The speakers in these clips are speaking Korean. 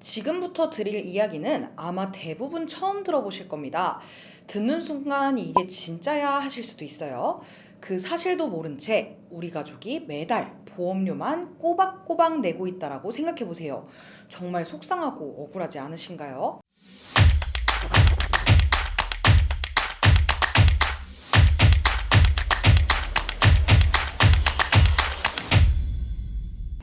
지금부터 드릴 이야기는 아마 대부분 처음 들어보실 겁니다. 듣는 순간 이게 진짜야 하실 수도 있어요. 그 사실도 모른 채 우리 가족이 매달 보험료만 꼬박꼬박 내고 있다라고 생각해 보세요. 정말 속상하고 억울하지 않으신가요?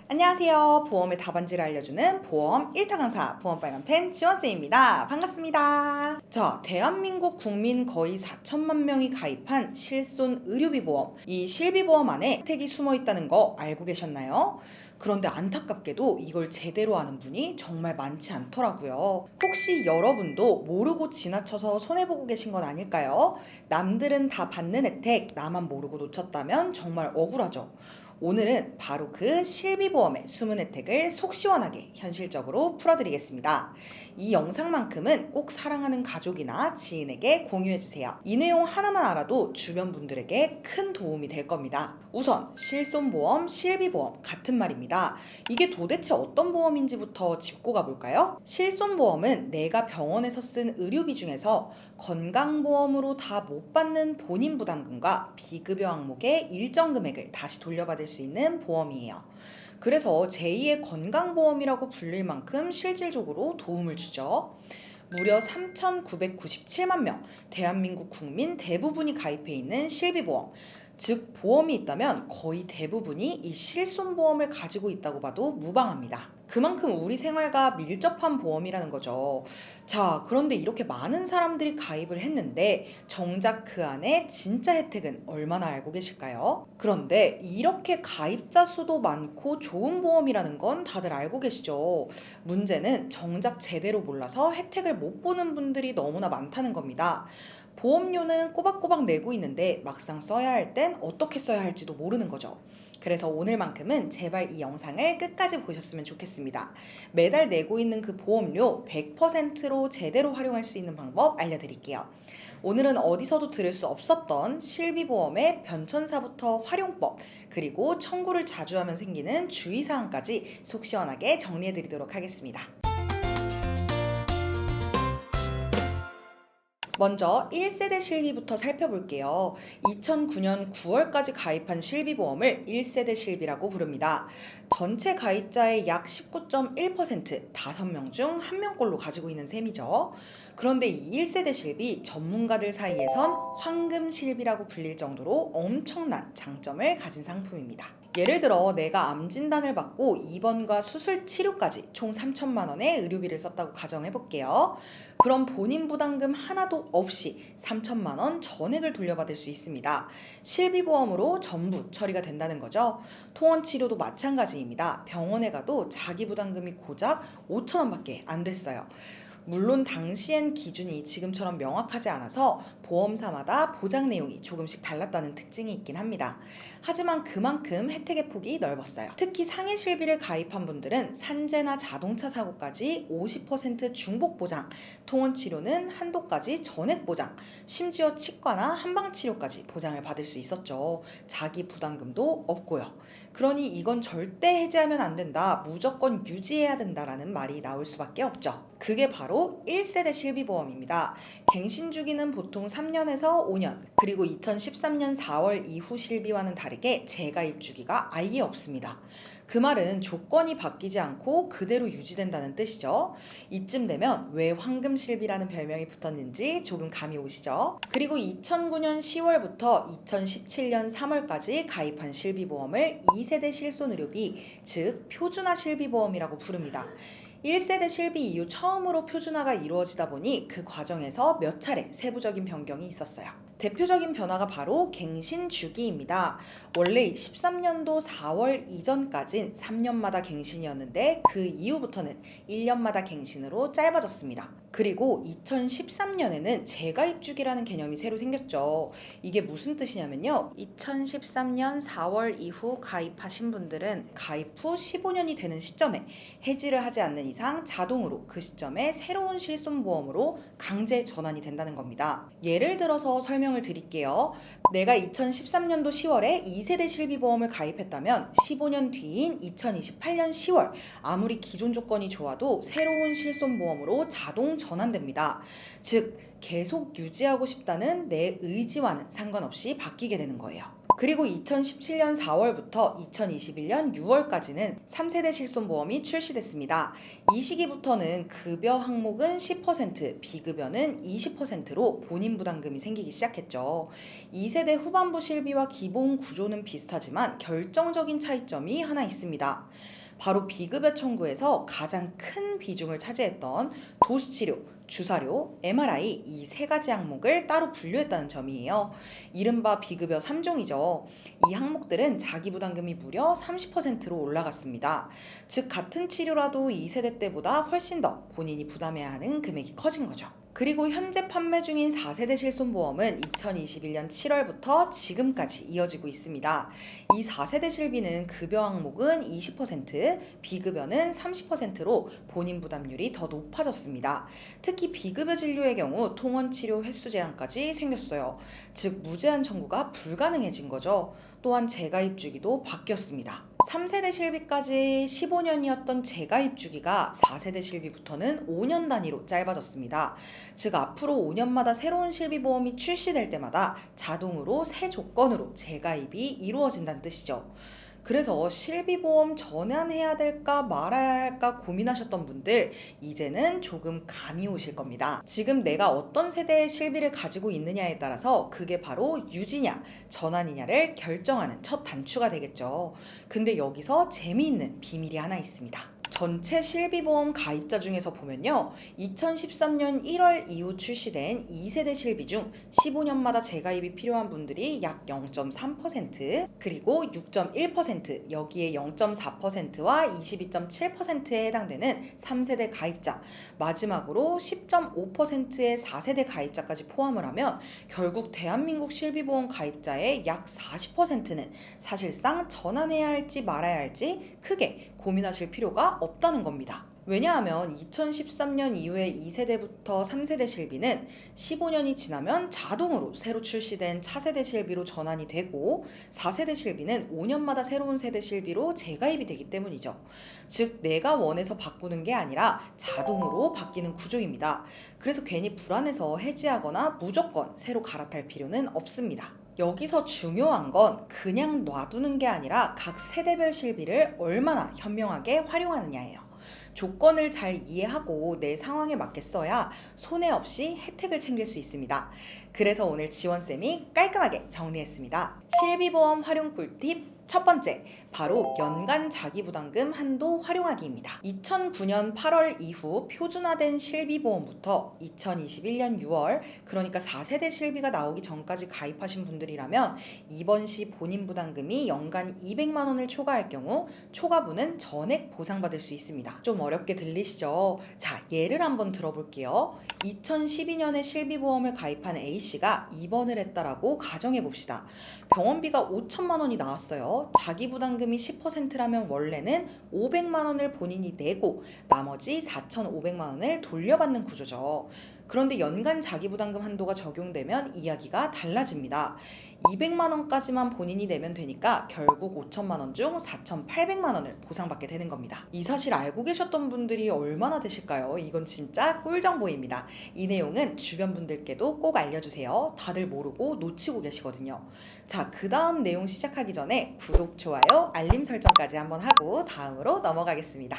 안녕하세요. 보험의 답안지를 알려주는 보험 1타 강사 보험 빨간펜 지원쌤입니다. 반갑습니다. 자, 대한민국 국민 거의 4천만 명이 가입한 실손 의료비 보험. 이 실비보험 안에 혜택이 숨어 있다는 거 알고 계셨나요? 그런데 안타깝게도 이걸 제대로 아는 분이 정말 많지 않더라고요. 혹시 여러분도 모르고 지나쳐서 손해보고 계신 건 아닐까요? 남들은 다 받는 혜택 나만 모르고 놓쳤다면 정말 억울하죠. 오늘은 바로 그 실비보험의 숨은 혜택을 속 시원하게 현실적으로 풀어드리겠습니다. 이 영상만큼은 꼭 사랑하는 가족이나 지인에게 공유해주세요. 이 내용 하나만 알아도 주변 분들에게 큰 도움이 될 겁니다. 우선 실손보험, 실비보험 같은 말입니다. 이게 도대체 어떤 보험인지부터 짚고 가볼까요? 실손보험은 내가 병원에서 쓴 의료비 중에서 건강보험으로 다 못 받는 본인 부담금과 비급여 항목의 일정 금액을 다시 돌려받을 수 있는 보험이에요. 그래서 제2의 건강보험이라고 불릴 만큼 실질적으로 도움을 주죠. 무려 3,997만 명, 대한민국 국민 대부분이 가입해 있는 실비보험. 즉, 보험이 있다면 거의 대부분이 이 실손보험을 가지고 있다고 봐도 무방합니다. 그만큼 우리 생활과 밀접한 보험이라는 거죠. 자, 그런데 이렇게 많은 사람들이 가입을 했는데 정작 그 안에 진짜 혜택은 얼마나 알고 계실까요? 그런데 이렇게 가입자 수도 많고 좋은 보험이라는 건 다들 알고 계시죠? 문제는 정작 제대로 몰라서 혜택을 못 보는 분들이 너무나 많다는 겁니다. 보험료는 꼬박꼬박 내고 있는데 막상 써야 할 땐 어떻게 써야 할지도 모르는 거죠. 그래서 오늘만큼은 제발 이 영상을 끝까지 보셨으면 좋겠습니다. 매달 내고 있는 그 보험료 100%로 제대로 활용할 수 있는 방법 알려드릴게요. 오늘은 어디서도 들을 수 없었던 실비보험의 변천사부터 활용법, 그리고 청구를 자주 하면 생기는 주의사항까지 속 시원하게 정리해드리도록 하겠습니다. 먼저 1세대 실비부터 살펴볼게요. 2009년 9월까지 가입한 실비보험을 1세대 실비라고 부릅니다. 전체 가입자의 약 19.1%, 5명 중 1명꼴로 가지고 있는 셈이죠. 그런데 이 1세대 실비 전문가들 사이에선 황금 실비라고 불릴 정도로 엄청난 장점을 가진 상품입니다. 예를 들어 내가 암 진단을 받고 입원과 수술 치료까지 총 3천만 원의 의료비를 썼다고 가정해 볼게요. 그럼 본인 부담금 하나도 없이 3천만 원 전액을 돌려받을 수 있습니다. 실비보험으로 전부 처리가 된다는 거죠. 통원 치료도 마찬가지입니다. 병원에 가도 자기 부담금이 고작 5천 원밖에 안 됐어요. 물론 당시엔 기준이 지금처럼 명확하지 않아서 보험사마다 보장 내용이 조금씩 달랐다는 특징이 있긴 합니다. 하지만 그만큼 혜택의 폭이 넓었어요. 특히 상해 실비를 가입한 분들은 산재나 자동차 사고까지 50% 중복 보장, 통원 치료는 한도까지 전액 보장, 심지어 치과나 한방 치료까지 보장을 받을 수 있었죠. 자기 부담금도 없고요. 그러니 이건 절대 해지하면 안 된다, 무조건 유지해야 된다라는 말이 나올 수밖에 없죠. 그게 바로 1세대 실비보험입니다. 갱신 주기는 보통 3년에서 5년, 그리고 2013년 4월 이후 실비와는 다르게 재가입 주기가 아예 없습니다. 그 말은 조건이 바뀌지 않고 그대로 유지된다는 뜻이죠. 이쯤 되면 왜 황금실비라는 별명이 붙었는지 조금 감이 오시죠? 그리고 2009년 10월부터 2017년 3월까지 가입한 실비보험을 2세대 실손의료비, 즉 표준화 실비보험이라고 부릅니다. 1세대 실비 이후 처음으로 표준화가 이루어지다 보니 그 과정에서 몇 차례 세부적인 변경이 있었어요. 대표적인 변화가 바로 갱신 주기입니다. 원래 13년도 4월 이전까진 3년마다 갱신이었는데 그 이후부터는 1년마다 갱신으로 짧아졌습니다. 그리고 2013년에는 재가입 주기라는 개념이 새로 생겼죠. 이게 무슨 뜻이냐면요. 2013년 4월 이후 가입하신 분들은 가입 후 15년이 되는 시점에 해지를 하지 않는 이상 자동으로 그 시점에 새로운 실손보험으로 강제 전환이 된다는 겁니다. 예를 들어서 설명을 설명을 드릴게요. 내가 2013년도 10월에 2세대 실비보험을 가입했다면 15년 뒤인 2028년 10월 아무리 기존 조건이 좋아도 새로운 실손보험으로 자동 전환됩니다. 즉 계속 유지하고 싶다는 내 의지와는 상관없이 바뀌게 되는 거예요. 그리고 2017년 4월부터 2021년 6월까지는 3세대 실손보험이 출시됐습니다. 이 시기부터는 급여 항목은 10%, 비급여는 20%로 본인 부담금이 생기기 시작했죠. 2세대 후반부 실비와 기본 구조는 비슷하지만 결정적인 차이점이 하나 있습니다. 바로 비급여 청구에서 가장 큰 비중을 차지했던 도수치료, 주사료, MRI 이 세 가지 항목을 따로 분류했다는 점이에요. 이른바 비급여 3종이죠. 이 항목들은 자기 부담금이 무려 30%로 올라갔습니다. 즉 같은 치료라도 2세대 때보다 훨씬 더 본인이 부담해야 하는 금액이 커진 거죠. 그리고 현재 판매 중인 4세대 실손보험은 2021년 7월부터 지금까지 이어지고 있습니다. 이 4세대 실비는 급여 항목은 20%, 비급여는 30%로 본인 부담률이 더 높아졌습니다. 특히 비급여 진료의 경우 통원 치료 횟수 제한까지 생겼어요. 즉 무제한 청구가 불가능해진 거죠. 또한 재가입 주기도 바뀌었습니다. 3세대 실비까지 15년이었던 재가입 주기가 4세대 실비부터는 5년 단위로 짧아졌습니다. 즉 앞으로 5년마다 새로운 실비보험이 출시될 때마다 자동으로 새 조건으로 재가입이 이루어진다는 뜻이죠. 그래서 실비보험 전환해야 될까 말아야 할까 고민하셨던 분들 이제는 조금 감이 오실 겁니다. 지금 내가 어떤 세대의 실비를 가지고 있느냐에 따라서 그게 바로 유지냐 전환이냐를 결정하는 첫 단추가 되겠죠. 근데 여기서 재미있는 비밀이 하나 있습니다. 전체 실비보험 가입자 중에서 보면요. 2013년 1월 이후 출시된 2세대 실비 중 15년마다 재가입이 필요한 분들이 약 0.3%, 그리고 6.1%, 여기에 0.4%와 22.7%에 해당되는 3세대 가입자, 마지막으로 10.5%의 4세대 가입자까지 포함을 하면 결국 대한민국 실비보험 가입자의 약 40%는 사실상 전환해야 할지 말아야 할지 크게 고민하실 필요가 없다는 겁니다. 왜냐하면 2013년 이후에 2세대부터 3세대 실비는 15년이 지나면 자동으로 새로 출시된 차세대 실비로 전환이 되고 4세대 실비는 5년마다 새로운 세대 실비로 재가입이 되기 때문이죠. 즉 내가 원해서 바꾸는 게 아니라 자동으로 바뀌는 구조입니다. 그래서 괜히 불안해서 해지하거나 무조건 새로 갈아탈 필요는 없습니다. 여기서 중요한 건 그냥 놔두는 게 아니라 각 세대별 실비를 얼마나 현명하게 활용하느냐예요. 조건을 잘 이해하고 내 상황에 맞게 써야 손해 없이 혜택을 챙길 수 있습니다. 그래서 오늘 지원쌤이 깔끔하게 정리했습니다. 실비보험 활용 꿀팁 첫 번째, 바로 연간 자기부담금 한도 활용하기입니다. 2009년 8월 이후 표준화된 실비보험부터 2021년 6월, 그러니까 4세대 실비가 나오기 전까지 가입하신 분들이라면 이번 시 본인 부담금이 연간 200만 원을 초과할 경우 초과분은 전액 보상받을 수 있습니다. 좀 어렵게 들리시죠? 자, 예를 한번 들어볼게요. 2012년에 실비보험을 가입한 A씨가 입원을 했다라고 가정해봅시다. 병원비가 5천만 원이 나왔어요. 자기 부담금이 10%라면 원래는 500만 원을 본인이 내고 나머지 4,500만 원을 돌려받는 구조죠. 그런데 연간 자기부담금 한도가 적용되면 이야기가 달라집니다. 200만 원까지만 본인이 내면 되니까 결국 5천만 원 중 4,800만 원을 보상받게 되는 겁니다. 이 사실 알고 계셨던 분들이 얼마나 되실까요? 이건 진짜 꿀정보입니다. 이 내용은 주변 분들께도 꼭 알려주세요. 다들 모르고 놓치고 계시거든요. 자, 그 다음 내용 시작하기 전에 구독, 좋아요, 알림 설정까지 한번 하고 다음으로 넘어가겠습니다.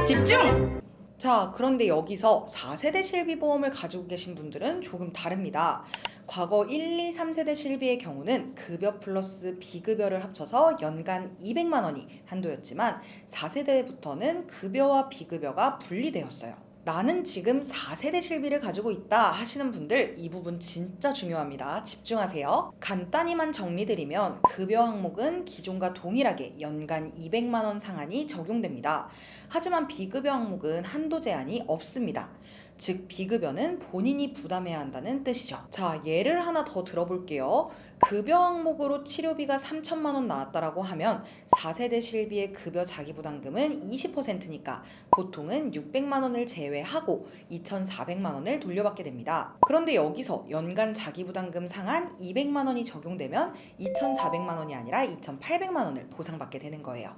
집중! 자, 그런데 여기서 4세대 실비보험을 가지고 계신 분들은 조금 다릅니다. 과거 1, 2, 3세대 실비의 경우는 급여 플러스 비급여를 합쳐서 연간 200만 원이 한도였지만 4세대부터는 급여와 비급여가 분리되었어요. 나는 지금 4세대 실비를 가지고 있다 하시는 분들 이 부분 진짜 중요합니다. 집중하세요. 간단히만 정리드리면 급여 항목은 기존과 동일하게 연간 200만 원 상한이 적용됩니다. 하지만 비급여 항목은 한도 제한이 없습니다. 즉 비급여는 본인이 부담해야 한다는 뜻이죠. 자, 예를 하나 더 들어볼게요. 급여 항목으로 치료비가 3천만 원 나왔다라고 하면 4세대 실비의 급여 자기부담금은 20%니까 보통은 600만 원을 제외하고 2,400만 원을 돌려받게 됩니다. 그런데 여기서 연간 자기부담금 상한 200만 원이 적용되면 2,400만 원이 아니라 2,800만 원을 보상받게 되는 거예요.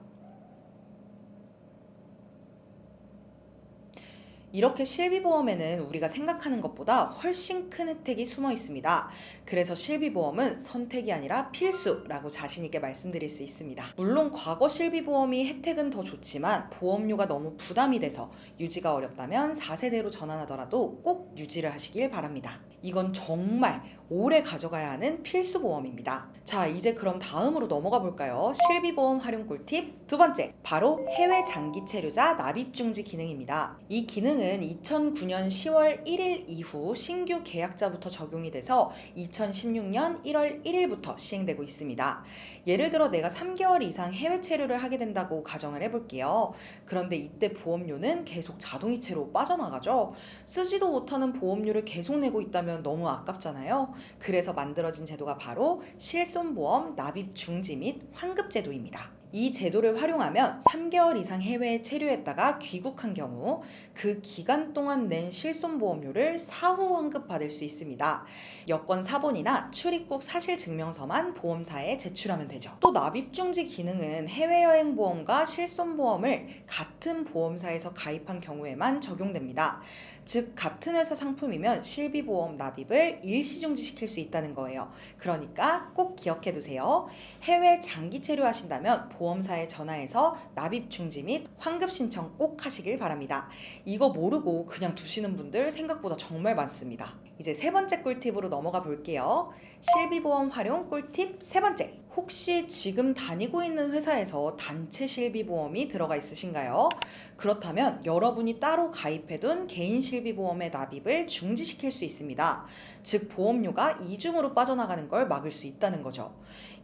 이렇게 실비보험에는 우리가 생각하는 것보다 훨씬 큰 혜택이 숨어 있습니다. 그래서 실비보험은 선택이 아니라 필수라고 자신있게 말씀드릴 수 있습니다. 물론 과거 실비보험이 혜택은 더 좋지만 보험료가 너무 부담이 돼서 유지가 어렵다면 4세대로 전환하더라도 꼭 유지를 하시길 바랍니다. 이건 정말 오래 가져가야 하는 필수 보험입니다. 자, 이제 그럼 다음으로 넘어가 볼까요? 실비보험 활용 꿀팁 두 번째, 바로 해외 장기 체류자 납입 중지 기능입니다. 이 기능은 2009년 10월 1일 이후 신규 계약자부터 적용이 돼서 2016년 1월 1일부터 시행되고 있습니다. 예를 들어 내가 3개월 이상 해외 체류를 하게 된다고 가정을 해볼게요. 그런데 이때 보험료는 계속 자동이체로 빠져나가죠. 쓰지도 못하는 보험료를 계속 내고 있다면 너무 아깝잖아요. 그래서 만들어진 제도가 바로 실손보험 납입 중지 및 환급 제도입니다. 이 제도를 활용하면 3개월 이상 해외에 체류했다가 귀국한 경우 그 기간 동안 낸 실손보험료를 사후 환급받을 수 있습니다. 여권 사본이나 출입국 사실증명서만 보험사에 제출하면 되죠. 또 납입중지 기능은 해외여행 보험과 실손보험을 같은 보험사에서 가입한 경우에만 적용됩니다. 즉 같은 회사 상품이면 실비보험 납입을 일시중지시킬 수 있다는 거예요. 그러니까 꼭 기억해 두세요. 해외 장기 체류하신다면 보험사에 전화해서 납입 중지 및 환급 신청 꼭 하시길 바랍니다. 이거 모르고 그냥 두시는 분들 생각보다 정말 많습니다. 이제 세 번째 꿀팁으로 넘어가 볼게요. 실비보험 활용 꿀팁 세 번째. 혹시 지금 다니고 있는 회사에서 단체 실비보험이 들어가 있으신가요? 그렇다면 여러분이 따로 가입해둔 개인 실비보험의 납입을 중지시킬 수 있습니다. 즉 보험료가 이중으로 빠져나가는 걸 막을 수 있다는 거죠.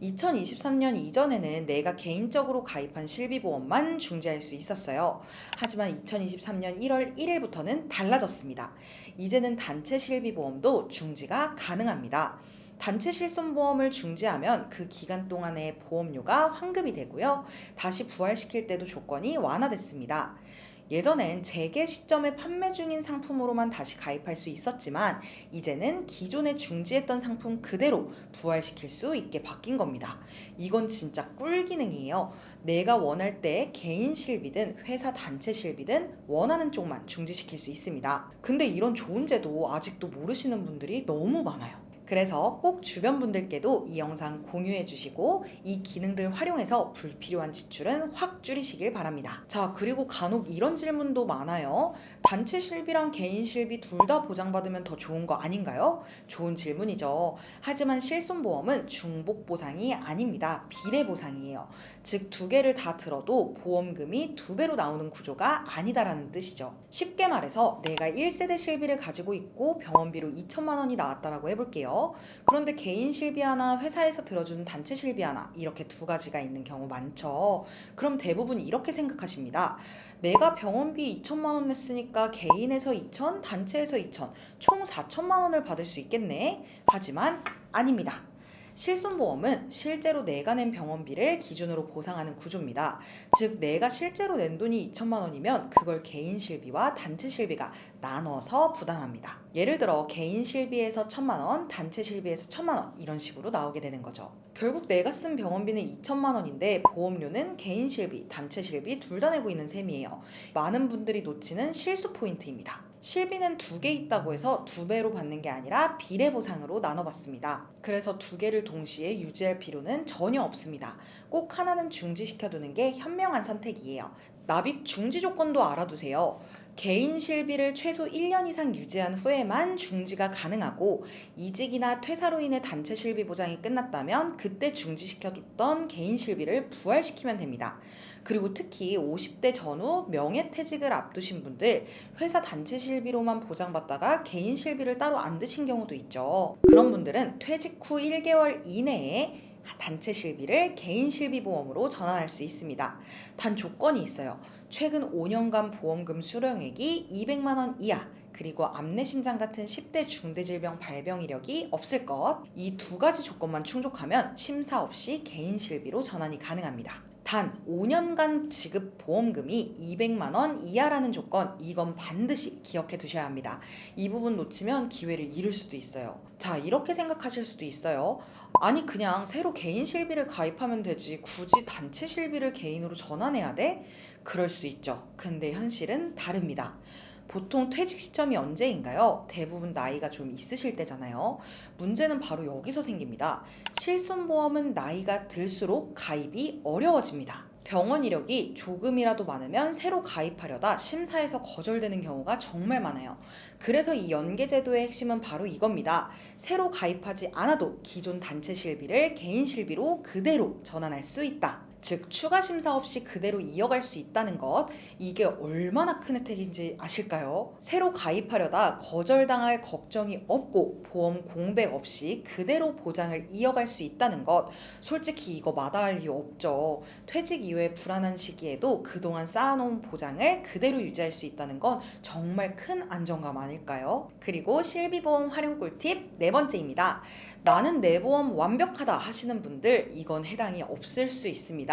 2023년 이전에는 내가 개인적으로 가입한 실비보험만 중지할 수 있었어요. 하지만 2023년 1월 1일부터는 달라졌습니다. 이제는 단체 실비보험도 중지가 가능합니다. 단체 실손보험을 중지하면 그 기간 동안의 보험료가 환급이 되고요. 다시 부활시킬 때도 조건이 완화됐습니다. 예전엔 재개 시점에 판매 중인 상품으로만 다시 가입할 수 있었지만 이제는 기존에 중지했던 상품 그대로 부활시킬 수 있게 바뀐 겁니다. 이건 진짜 꿀 기능이에요. 내가 원할 때 개인 실비든 회사 단체 실비든 원하는 쪽만 중지시킬 수 있습니다. 근데 이런 좋은 제도 아직도 모르시는 분들이 너무 많아요. 그래서 꼭 주변 분들께도 이 영상 공유해 주시고 이 기능들 활용해서 불필요한 지출은 확 줄이시길 바랍니다. 자, 그리고 간혹 이런 질문도 많아요. 단체 실비랑 개인 실비 둘 다 보장받으면 더 좋은 거 아닌가요? 좋은 질문이죠. 하지만 실손보험은 중복 보상이 아닙니다. 비례 보상이에요. 즉 두 개를 다 들어도 보험금이 2배로 나오는 구조가 아니다라는 뜻이죠. 쉽게 말해서 내가 1세대 실비를 가지고 있고 병원비로 2천만 원이 나왔다라고 해볼게요. 그런데 개인 실비 하나, 회사에서 들어주는 단체 실비 하나 이렇게 두 가지가 있는 경우 많죠. 그럼 대부분 이렇게 생각하십니다. 내가 병원비 2천만 원 냈으니까 개인에서 2천, 단체에서 2천, 총 4천만 원을 받을 수 있겠네. 하지만 아닙니다. 실손보험은 실제로 내가 낸 병원비를 기준으로 보상하는 구조입니다. 즉 내가 실제로 낸 돈이 2천만 원이면 그걸 개인 실비와 단체 실비가 나눠서 부담합니다. 예를 들어 개인 실비에서 1천만 원, 단체 실비에서 1천만 원 이런 식으로 나오게 되는 거죠. 결국 내가 쓴 병원비는 2천만 원인데 보험료는 개인 실비, 단체 실비 둘 다 내고 있는 셈이에요. 많은 분들이 놓치는 실수 포인트입니다. 실비는 2개 있다고 해서 2배로 받는 게 아니라 비례 보상으로 나눠받습니다. 그래서 2개를 동시에 유지할 필요는 전혀 없습니다. 꼭 하나는 중지시켜두는 게 현명한 선택이에요. 납입 중지 조건도 알아두세요. 개인 실비를 최소 1년 이상 유지한 후에만 중지가 가능하고 이직이나 퇴사로 인해 단체 실비 보장이 끝났다면 그때 중지시켜뒀던 개인 실비를 부활시키면 됩니다. 그리고 특히 50대 전후 명예퇴직을 앞두신 분들 회사 단체 실비로만 보장받다가 개인 실비를 따로 안 드신 경우도 있죠. 그런 분들은 퇴직 후 1개월 이내에 단체 실비를 개인 실비 보험으로 전환할 수 있습니다. 단 조건이 있어요. 최근 5년간 보험금 수령액이 200만 원 이하, 그리고 암내심장 같은 10대 중대질병 발병 이력이 없을 것, 이 두 가지 조건만 충족하면 심사 없이 개인 실비로 전환이 가능합니다. 단 5년간 지급 보험금이 200만 원 이하라는 조건, 이건 반드시 기억해 두셔야 합니다. 이 부분 놓치면 기회를 잃을 수도 있어요. 자, 이렇게 생각하실 수도 있어요. 아니, 그냥 새로 개인 실비를 가입하면 되지 굳이 단체 실비를 개인으로 전환해야 돼? 그럴 수 있죠. 근데 현실은 다릅니다. 보통 퇴직 시점이 언제인가요? 대부분 나이가 좀 있으실 때잖아요. 문제는 바로 여기서 생깁니다. 실손보험은 나이가 들수록 가입이 어려워집니다. 병원 이력이 조금이라도 많으면 새로 가입하려다 심사에서 거절되는 경우가 정말 많아요. 그래서 이 연계제도의 핵심은 바로 이겁니다. 새로 가입하지 않아도 기존 단체 실비를 개인 실비로 그대로 전환할 수 있다. 즉 추가 심사 없이 그대로 이어갈 수 있다는 것, 이게 얼마나 큰 혜택인지 아실까요? 새로 가입하려다 거절당할 걱정이 없고 보험 공백 없이 그대로 보장을 이어갈 수 있다는 것, 솔직히 이거 마다할 이유 없죠. 퇴직 이후에 불안한 시기에도 그동안 쌓아놓은 보장을 그대로 유지할 수 있다는 건 정말 큰 안정감 아닐까요? 그리고 실비보험 활용 꿀팁 네 번째입니다. 나는 내 보험 완벽하다 하시는 분들, 이건 해당이 없을 수 있습니다.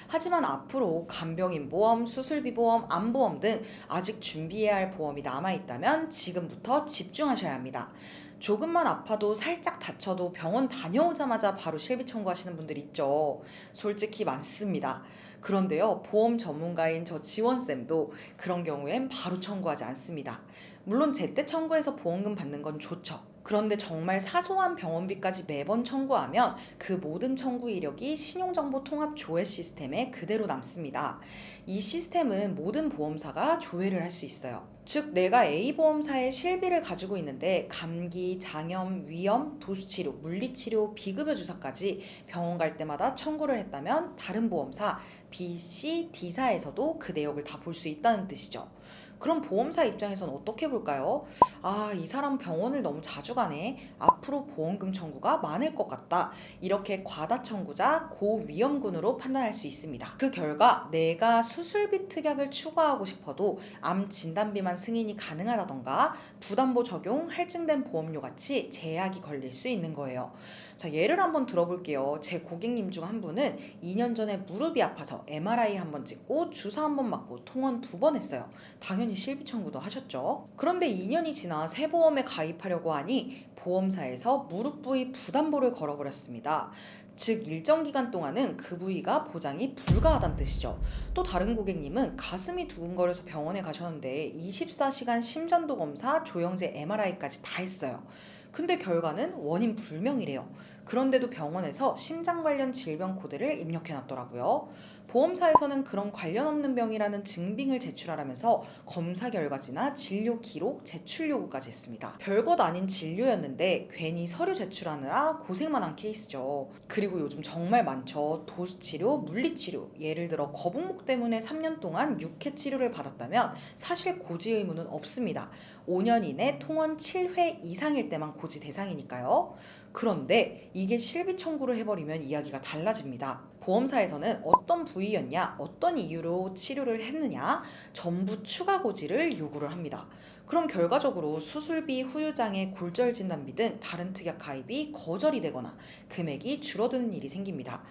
하지만 앞으로 간병인 보험, 수술비 보험, 암보험 등 아직 준비해야 할 보험이 남아있다면 지금부터 집중하셔야 합니다. 조금만 아파도 살짝 다쳐도 병원 다녀오자마자 바로 실비 청구하시는 분들 있죠. 솔직히 많습니다. 그런데요, 보험 전문가인 저 지원쌤도 그런 경우엔 바로 청구하지 않습니다. 물론 제때 청구해서 보험금 받는 건 좋죠. 그런데 정말 사소한 병원비까지 매번 청구하면 그 모든 청구 이력이 신용정보 통합 조회 시스템에 그대로 남습니다. 이 시스템은 모든 보험사가 조회를 할 수 있어요. 즉 내가 A보험사의 실비를 가지고 있는데 감기, 장염, 위염, 도수치료, 물리치료, 비급여 주사까지 병원 갈 때마다 청구를 했다면 다른 보험사 B, C, D사에서도 그 내역을 다 볼 수 있다는 뜻이죠. 그럼 보험사 입장에선 어떻게 볼까요? 아, 이 사람 병원을 너무 자주 가네. 앞으로 보험금 청구가 많을 것 같다. 이렇게 과다 청구자, 고위험군으로 판단할 수 있습니다. 그 결과 내가 수술비 특약을 추가하고 싶어도 암 진단비만 승인이 가능하다던가 부담보 적용, 할증된 보험료 같이 제약이 걸릴 수 있는 거예요. 자, 예를 한번 들어볼게요. 제 고객님 중 한 분은 2년 전에 무릎이 아파서 MRI 한 번 찍고 주사 한 번 맞고 통원 2번 했어요. 당연히 실비 청구도 하셨죠. 그런데 2년이 지나 새 보험에 가입하려고 하니 보험사에서 무릎 부위 부담보를 걸어버렸습니다. 즉 일정 기간 동안은 그 부위가 보장이 불가하다는 뜻이죠. 또 다른 고객님은 가슴이 두근거려서 병원에 가셨는데 24시간 심전도 검사, 조영제 MRI까지 다 했어요. 근데 결과는 원인 불명이래요. 그런데도 병원에서 심장 관련 질병 코드를 입력해놨더라고요. 보험사에서는 그런 관련 없는 병이라는 증빙을 제출하라면서 검사 결과지나 진료 기록 제출 요구까지 했습니다. 별것 아닌 진료였는데 괜히 서류 제출하느라 고생만 한 케이스죠. 그리고 요즘 정말 많죠. 도수치료, 물리치료, 예를 들어 거북목 때문에 3년 동안 육회 치료를 받았다면 사실 고지 의무는 없습니다. 5년 이내 통원 7회 이상일 때만 고지 대상이니까요. 그런데 이게 실비 청구를 해버리면 이야기가 달라집니다. 보험사에서는 어떤 부위였냐, 어떤 이유로 치료를 했느냐, 전부 추가 고지를 요구를 합니다. 그럼 결과적으로 수술비, 후유장애, 골절 진단비 등 다른 특약 가입이 거절이 되거나 금액이 줄어드는 일이 생깁니다.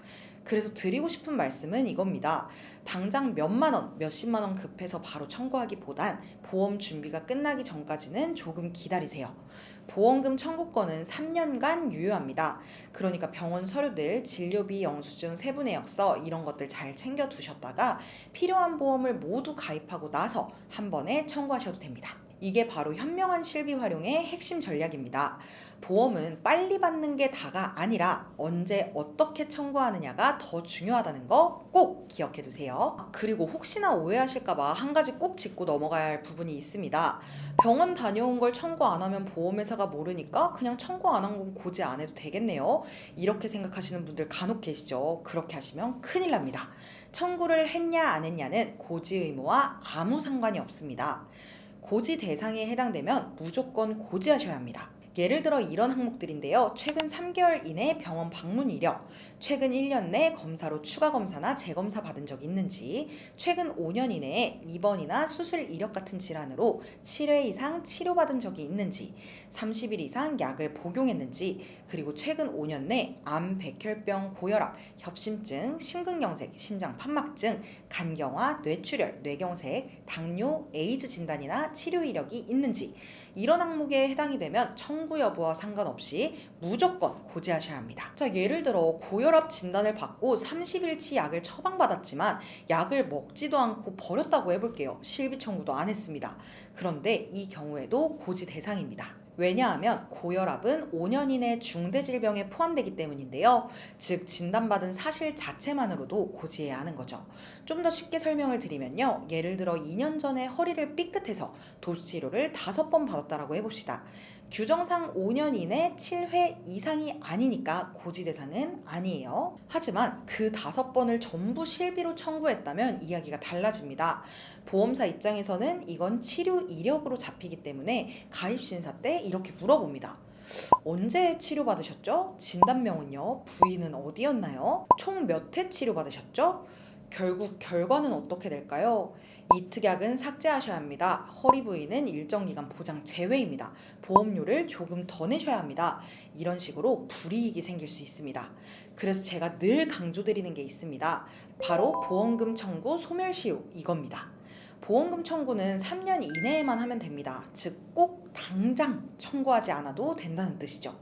그래서 드리고 싶은 말씀은 이겁니다. 당장 몇만 원, 몇십만 원 급해서 바로 청구하기보단 보험 준비가 끝나기 전까지는 조금 기다리세요. 보험금 청구권은 3년간 유효합니다. 그러니까 병원 서류들, 진료비, 영수증, 세부내역서 이런 것들 잘 챙겨 두셨다가 필요한 보험을 모두 가입하고 나서 한 번에 청구하셔도 됩니다. 이게 바로 현명한 실비 활용의 핵심 전략입니다. 보험은 빨리 받는 게 다가 아니라 언제 어떻게 청구하느냐가 더 중요하다는 거 꼭 기억해 두세요. 그리고 혹시나 오해하실까봐 한 가지 꼭 짚고 넘어가야 할 부분이 있습니다. 병원 다녀온 걸 청구 안 하면 보험회사가 모르니까 그냥 청구 안 한 건 고지 안 해도 되겠네요. 이렇게 생각하시는 분들 간혹 계시죠. 그렇게 하시면 큰일 납니다. 청구를 했냐 안 했냐는 고지 의무와 아무 상관이 없습니다. 고지 대상에 해당되면 무조건 고지하셔야 합니다. 예를 들어 이런 항목들인데요. 최근 3개월 이내 병원 방문 이력, 최근 1년 내 검사로 추가 검사나 재검사 받은 적 있는지, 최근 5년 이내에 입원이나 수술 이력 같은 질환으로 7회 이상 치료받은 적이 있는지, 30일 이상 약을 복용했는지, 그리고 최근 5년 내 암, 백혈병, 고혈압, 협심증, 심근경색, 심장판막증, 간경화, 뇌출혈, 뇌경색, 당뇨, 에이즈 진단이나 치료 이력이 있는지, 이런 항목에 해당이 되면 청구 여부와 상관없이 무조건 고지하셔야 합니다. 자, 예를 들어 고혈압 진단을 받고 30일치 약을 처방받았지만 약을 먹지도 않고 버렸다고 해볼게요. 실비 청구도 안 했습니다. 그런데 이 경우에도 고지 대상입니다. 왜냐하면 고혈압은 5년 이내 중대질병에 포함되기 때문인데요. 즉 진단받은 사실 자체만으로도 고지해야 하는 거죠. 좀 더 쉽게 설명을 드리면요. 예를 들어 2년 전에 허리를 삐끗해서 도수치료를 5번 받았다라고 해봅시다. 규정상 5년 이내 7회 이상이 아니니까 고지 대상은 아니에요. 하지만 그 5번을 전부 실비로 청구했다면 이야기가 달라집니다. 보험사 입장에서는 이건 치료 이력으로 잡히기 때문에 가입신사 때 이렇게 물어봅니다. 언제 치료받으셨죠? 진단명은요? 부위는 어디였나요? 총 몇 회 치료받으셨죠? 결국 결과는 어떻게 될까요? 이 특약은 삭제하셔야 합니다. 허리 부위는 일정 기간 보장 제외입니다. 보험료를 조금 더 내셔야 합니다. 이런 식으로 불이익이 생길 수 있습니다. 그래서 제가 늘 강조드리는 게 있습니다. 바로 보험금 청구 소멸시효 이겁니다. 보험금 청구는 3년 이내에만 하면 됩니다. 즉 꼭 당장 청구하지 않아도 된다는 뜻이죠.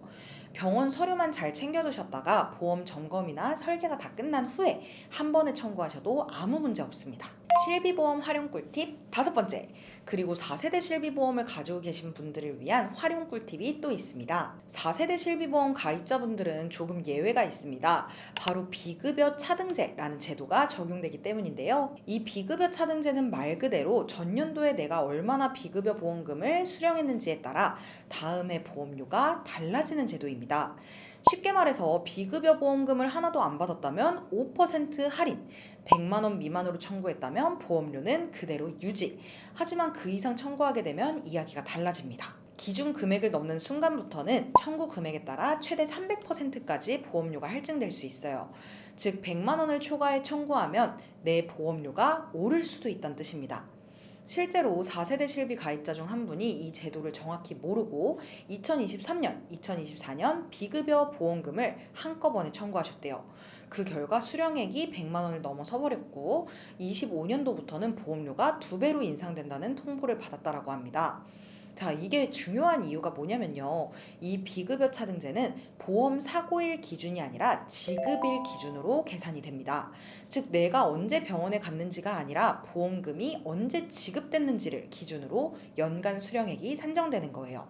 병원 서류만 잘 챙겨두셨다가 보험 점검이나 설계가 다 끝난 후에 한 번에 청구하셔도 아무 문제 없습니다. 실비보험 활용 꿀팁 5번째, 그리고 4세대 실비보험을 가지고 계신 분들을 위한 활용 꿀팁이 또 있습니다. 4세대 실비보험 가입자분들은 조금 예외가 있습니다. 바로 비급여 차등제라는 제도가 적용되기 때문인데요. 이 비급여 차등제는 말 그대로 전년도에 내가 얼마나 비급여 보험금을 수령했는지에 따라 다음해 보험료가 달라지는 제도입니다. 쉽게 말해서 비급여 보험금을 하나도 안 받았다면 5% 할인, 100만 원 미만으로 청구했다면 보험료는 그대로 유지. 하지만 그 이상 청구하게 되면 이야기가 달라집니다. 기준 금액을 넘는 순간부터는 청구 금액에 따라 최대 300%까지 보험료가 할증될 수 있어요. 즉 100만 원을 초과해 청구하면 내 보험료가 오를 수도 있다는 뜻입니다. 실제로 4세대 실비 가입자 중 한 분이 이 제도를 정확히 모르고 2023년, 2024년 비급여 보험금을 한꺼번에 청구하셨대요. 그 결과 수령액이 100만 원을 넘어서 버렸고 25년도부터는 보험료가 2배로 인상된다는 통보를 받았다라고 합니다. 자, 이게 중요한 이유가 뭐냐면요. 이 비급여 차등제는 보험 사고일 기준이 아니라 지급일 기준으로 계산이 됩니다. 즉, 내가 언제 병원에 갔는지가 아니라 보험금이 언제 지급됐는지를 기준으로 연간 수령액이 산정되는 거예요.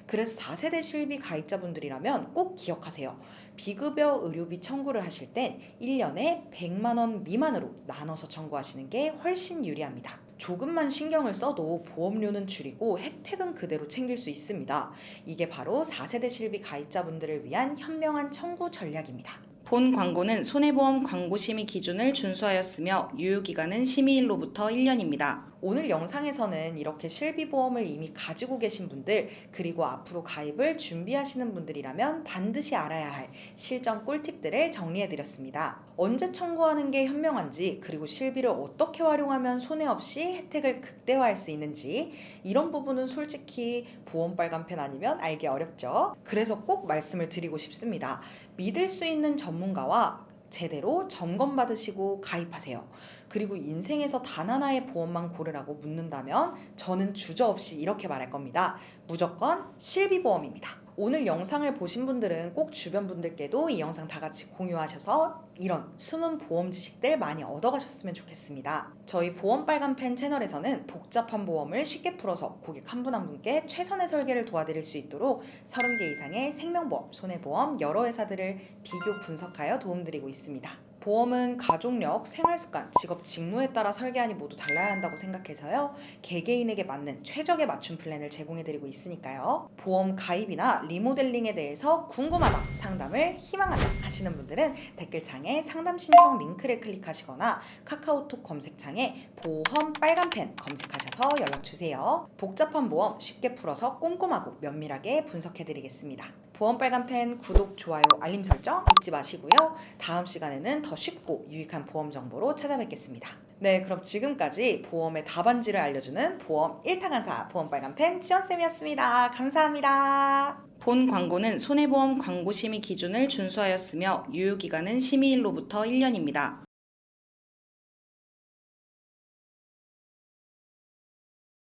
그래서 4세대 실비 가입자분들이라면 꼭 기억하세요. 비급여 의료비 청구를 하실 땐 1년에 100만 원 미만으로 나눠서 청구하시는 게 훨씬 유리합니다. 조금만 신경을 써도 보험료는 줄이고 혜택은 그대로 챙길 수 있습니다. 이게 바로 4세대 실비 가입자분들을 위한 현명한 청구 전략입니다. 본 광고는 손해보험 광고심의 기준을 준수하였으며 유효기간은 심의일로부터 1년입니다. 오늘 영상에서는 이렇게 실비보험을 이미 가지고 계신 분들, 그리고 앞으로 가입을 준비하시는 분들이라면 반드시 알아야 할 실전 꿀팁들을 정리해드렸습니다. 언제 청구하는 게 현명한지, 그리고 실비를 어떻게 활용하면 손해 없이 혜택을 극대화할 수 있는지, 이런 부분은 솔직히 보험 빨간펜 아니면 알기 어렵죠. 그래서 꼭 말씀을 드리고 싶습니다. 믿을 수 있는 전문가와 제대로 점검받으시고 가입하세요. 그리고 인생에서 단 하나의 보험만 고르라고 묻는다면 저는 주저없이 이렇게 말할 겁니다. 무조건 실비보험입니다. 오늘 영상을 보신 분들은 꼭 주변 분들께도 이 영상 다 같이 공유하셔서 이런 숨은 보험 지식들 많이 얻어가셨으면 좋겠습니다. 저희 보험 빨간펜 채널에서는 복잡한 보험을 쉽게 풀어서 고객 한 분 한 분께 최선의 설계를 도와드릴 수 있도록 30개 이상의 생명보험, 손해보험 여러 회사들을 비교 분석하여 도움드리고 있습니다. 보험은 가족력, 생활습관, 직업 직무에 따라 설계안이 모두 달라야 한다고 생각해서요. 개개인에게 맞는 최적의 맞춤 플랜을 제공해드리고 있으니까요. 보험 가입이나 리모델링에 대해서 궁금하다, 상담을 희망한다 하시는 분들은 댓글창에 상담 신청 링크를 클릭하시거나 카카오톡 검색창에 보험 빨간펜 검색하셔서 연락주세요. 복잡한 보험 쉽게 풀어서 꼼꼼하고 면밀하게 분석해드리겠습니다. 보험 빨간펜 구독, 좋아요, 알림 설정 잊지 마시고요. 다음 시간에는 더 쉽고 유익한 보험 정보로 찾아뵙겠습니다. 네, 그럼 지금까지 보험의 답안지를 알려주는 보험 1타 강사 보험 빨간펜 지원쌤이었습니다. 감사합니다. 본 광고는 손해보험 광고심의 기준을 준수하였으며 유효기간은 심의일로부터 1년입니다.